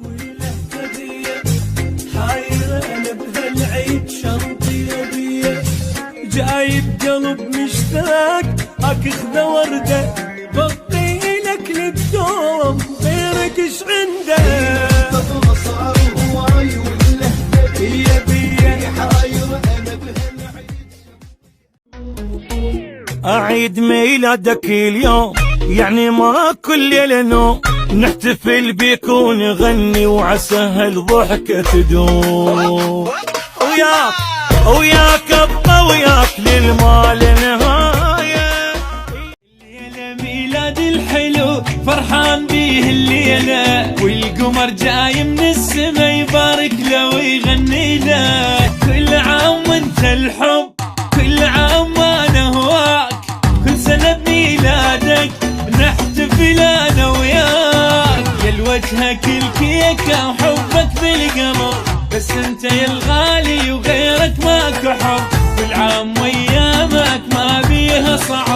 وله هدية حايرة أنا بهالعيد شنطي أبيه جايب قلب مشتاق أخذ وردة بطي لك للدوم غيرك إيش عنده صار هواي وله هدية بيه حايرة أنا بهالعيد أعيد ميلادك اليوم يعني ما كل ليلة نوم نحتفل بيك ونغني وعسى هالضحكة تدوم وياك ابقى وياك للمال نهاية الليلة ميلاد الحلو فرحان بيه الليلة والقمر جاي من السما يبارك له ويغني له كل عام وانت الحب كل عام وانا هواك كل سنة بميلادك نحتفل انا وياك يا لوجهك الكيكة وحبك بالقمر بس انت يا الغالي وغيرك ماكو حب كل عام وايامك ما بيها صعب